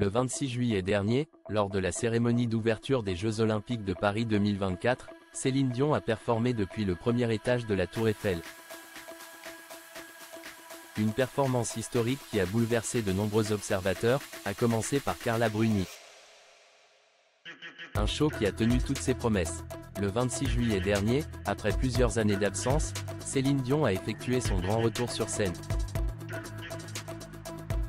Le 26 juillet dernier, lors de la cérémonie d'ouverture des Jeux Olympiques de Paris 2024, Céline Dion a performé depuis le premier étage de la Tour Eiffel. Une performance historique qui a bouleversé de nombreux observateurs, à commencer par Carla Bruni. Un show qui a tenu toutes ses promesses. Le 26 juillet dernier, après plusieurs années d'absence, Céline Dion a effectué son grand retour sur scène.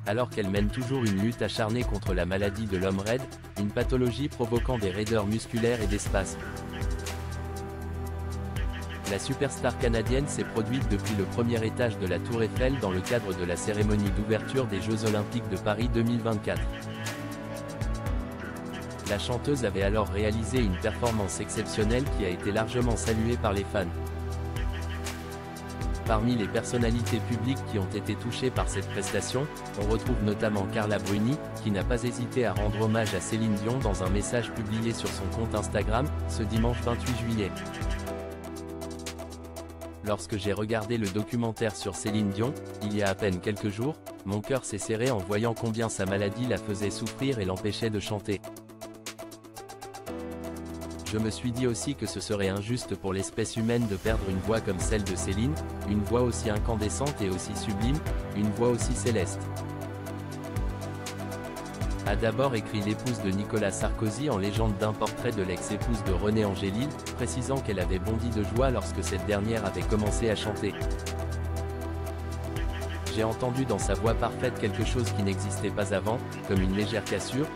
Alors qu'elle mène toujours une lutte acharnée contre la maladie de l'homme raide, une pathologie provoquant des raideurs musculaires et des spasmes. La superstar canadienne s'est produite depuis le premier étage de la Tour Eiffel dans le cadre de la cérémonie d'ouverture des Jeux Olympiques de Paris 2024. La chanteuse avait alors réalisé une performance exceptionnelle qui a été largement saluée par les fans. Parmi les personnalités publiques qui ont été touchées par cette prestation, on retrouve notamment Carla Bruni, qui n'a pas hésité à rendre hommage à Céline Dion dans un message publié sur son compte Instagram, ce dimanche 28 juillet. Lorsque j'ai regardé le documentaire sur Céline Dion, il y a à peine quelques jours, mon cœur s'est serré en voyant combien sa maladie la faisait souffrir et l'empêchait de chanter. Je me suis dit aussi que ce serait injuste pour l'espèce humaine de perdre une voix comme celle de Céline, une voix aussi incandescente et aussi sublime, une voix aussi céleste. A d'abord écrit l'épouse de Nicolas Sarkozy en légende d'un portrait de l'ex-épouse de René Angélil, précisant qu'elle avait bondi de joie lorsque cette dernière avait commencé à chanter. J'ai entendu dans sa voix parfaite quelque chose qui n'existait pas avant, comme une légère cassure,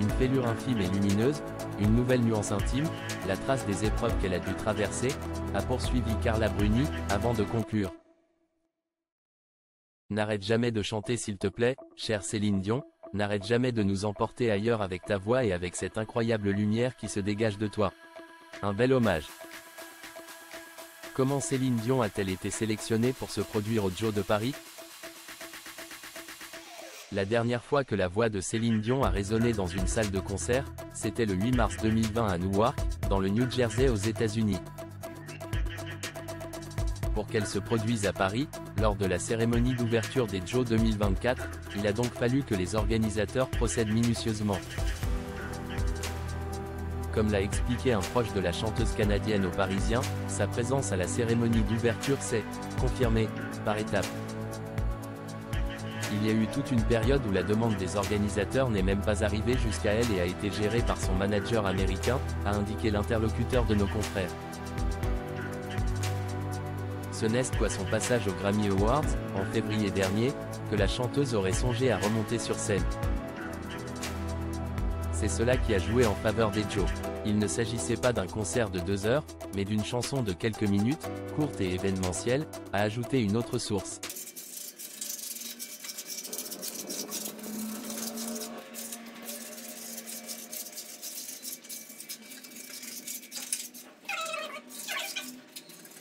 une fêlure infime et lumineuse, une nouvelle nuance intime, la trace des épreuves qu'elle a dû traverser, a poursuivi Carla Bruni, avant de conclure. N'arrête jamais de chanter s'il te plaît, chère Céline Dion, n'arrête jamais de nous emporter ailleurs avec ta voix et avec cette incroyable lumière qui se dégage de toi. Un bel hommage. Comment Céline Dion a-t-elle été sélectionnée pour se produire aux Jeux de Paris ? La dernière fois que la voix de Céline Dion a résonné dans une salle de concert, c'était le 8 mars 2020 à Newark, dans le New Jersey aux États-Unis. Pour qu'elle se produise à Paris, lors de la cérémonie d'ouverture des Jeux 2024, il a donc fallu que les organisateurs procèdent minutieusement. Comme l'a expliqué un proche de la chanteuse canadienne aux Parisiens, sa présence à la cérémonie d'ouverture s'est confirmée par étapes. Il y a eu toute une période où la demande des organisateurs n'est même pas arrivée jusqu'à elle et a été gérée par son manager américain, a indiqué l'interlocuteur de nos confrères. Ce n'est qu'à son passage aux Grammy Awards, en février dernier, que la chanteuse aurait songé à remonter sur scène. C'est cela qui a joué en faveur des Jeux. Il ne s'agissait pas d'un concert de 2 heures, mais d'une chanson de quelques minutes, courte et événementielle, a ajouté une autre source.